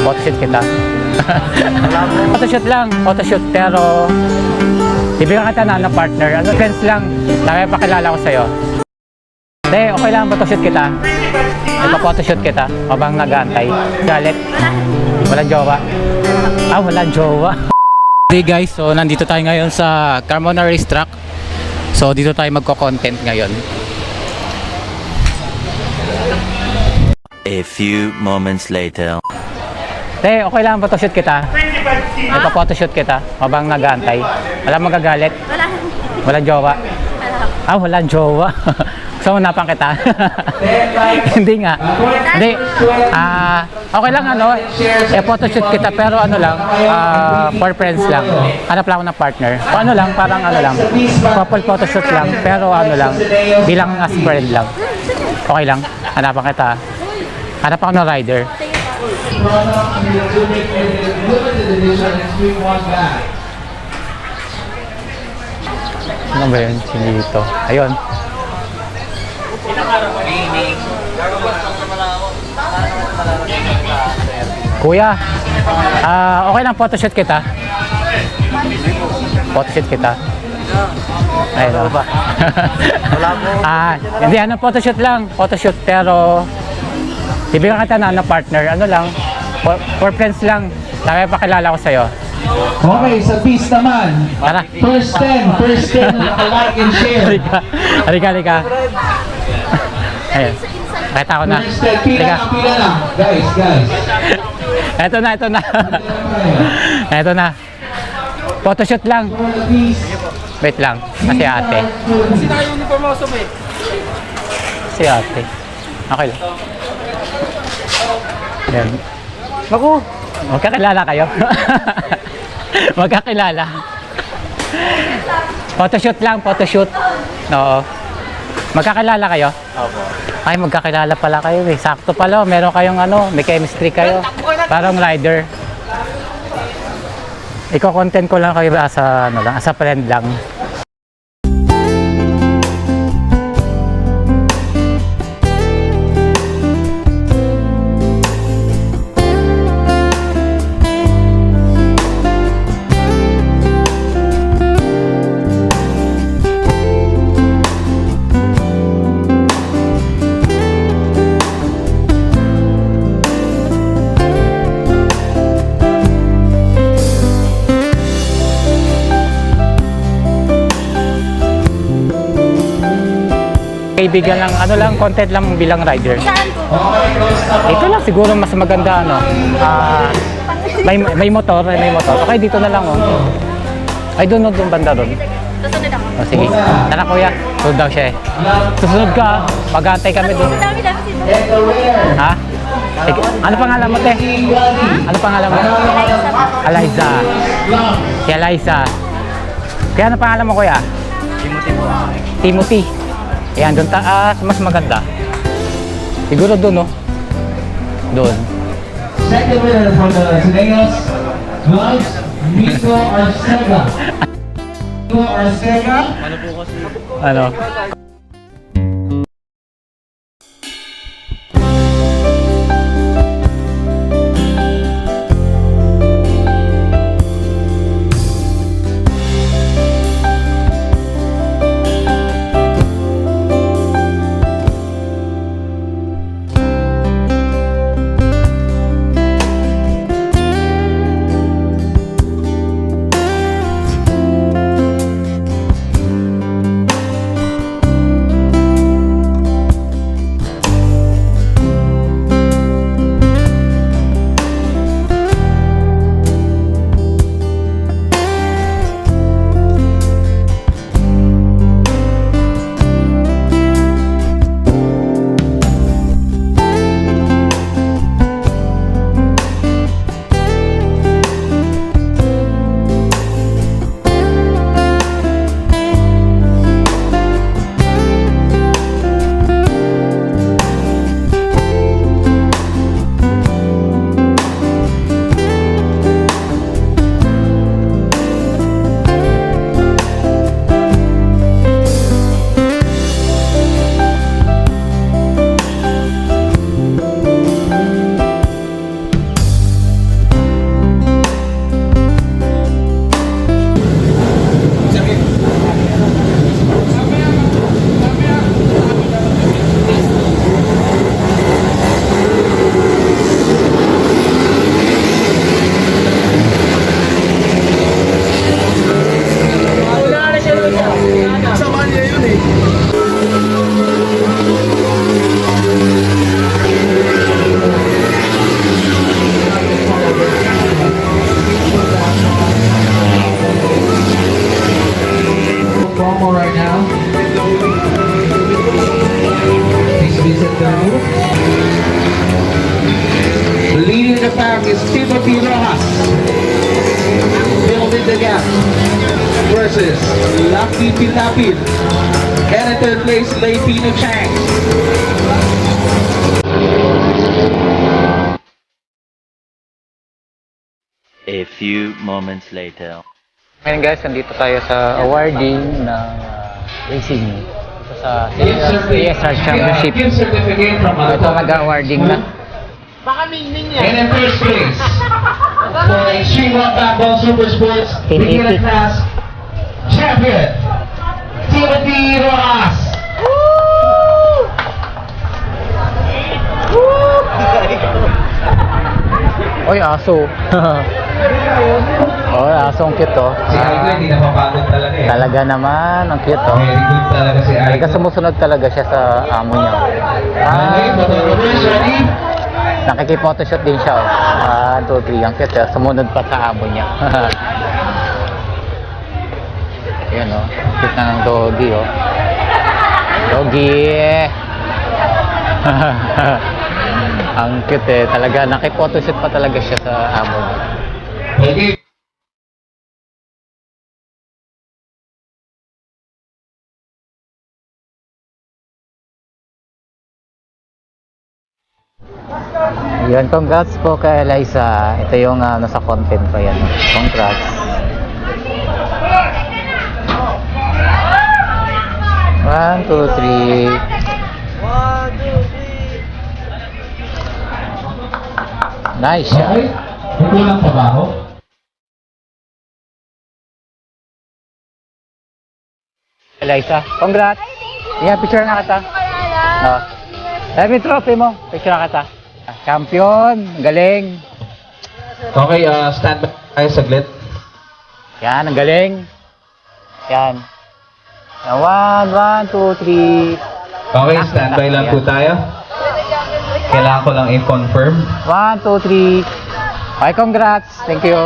Photoshoot kita. Photoshoot lang, photoshoot, pero bibigyan kita na ng partner. Ano, friends lang. Dami pakilala ko sa'yo. Hindi, okay lang, photoshoot kita. Ipa-photoshoot kita habang nag-aantay. Galit. Walang jowa. Walang jowa. Okay guys, so nandito tayo ngayon sa Carmona Racetrack. So dito tayo magko-content ngayon. A few moments later. Okay lang, photoshoot kita. Ipa-photoshoot kita habang nag-aantay. Walang magagalit. Walang jowa. Walang jowa. So, unapan kita. Hindi nga. Hindi. Okay lang photoshoot kita pero for friends lang. Hanap lang ako ng partner. Parang couple photoshoot lang pero bilang as friend lang. Okay lang. Hanapan kita. Hanap ako ng rider. Ano ba yun? Sinito. Ayun. Kuya, okay lang photoshoot kita. Photoshoot kita. Ayun ba? Hindi, photoshoot lang. Photoshoot, pero bibigyan kita na ng partner. For friends lang. Dami pakilala ko sa'yo. Okay, sa peace naman. Tara. First 10 like and share. Halika. Ayun. Nakita ko na. First 10, pila na. Guys. Ito na. Ito na. Photoshoot lang. Wait lang. Kasi ate. Kasi naka-uniform ako sa Si ate. Okay lang. Yan. Naku. Magkakilala kayo? Magkakilala. Photoshoot lang, photoshoot. Oo. Magkakilala kayo? Opo. Ay, magkakilala pala kayo eh. Sakto pala, meron kayong may chemistry kayo. Parang rider. Iko-content ko lang kayo as a friend lang. Kaibigan lang, content lang bilang rider. Ito lang siguro mas maganda may motor. Okay, dito na lang Ay, doon banda doon. Susunod ako. Sige. Tara kuya, sunod daw siya eh. Susunod ka, mag-aantay kami doon. Dami-dami sila. Ha? Sige. Ano pangalan mo, te? Ano pangalan mo? Eliza. Si Eliza. Kaya ano pangalan mo, kuya? Timothy. Ayan, doon taas, mas maganda. Siguro doon, Doon. Second winner from the Sineos Gloves, Miko Arcega. Ano? in the pack is Timothy Rojas. Building the gap versus Lucky Pilapil. And in third place, Lei Pino Chang. A few moments later. Ngayon guys, nandito tayo sa awarding ng racing. Ito sa CSR Championship. Gift certificate from Ito nag-awarding na. And in first place, for Extreme Rock Backbone Super Sports, beginner class champion, Timothy Rojas. Oy, aso. Oy, aso ang cute oh. Si Aiko hindi napapagod talaga eh. Talaga naman, ang cute oh. Very good talaga si Aiko. Talaga sumusunod talaga siya sa amo niya. Okay, photographers ready? Nakikipotoshoot din siya oh. 1, 2, 3, ang cute oh. Sumunod pa sa amo niya. Ayan oh, cute na ng doggy oh. Doggy! Ang cute eh, talaga nakipotoshoot pa talaga siya sa amo niya. Okay. Yan, congrats po kay Eliza. Ito yung nasa content pa yan. Congrats. One, two, three. Nice shot. Okay. May kulang pa ba ako? Eliza, congrats. Yeah, picture na kita. Oh. Dami trophy mo. Picture na kita. Champion, galing. Okay, stand by tayo saglit. Yan, ang galing. Yan. 1, 2, 3. Okay, standby lang po tayo. Kailangan ko lang i-confirm. 1, 2, 3. Okay, congrats. Thank you.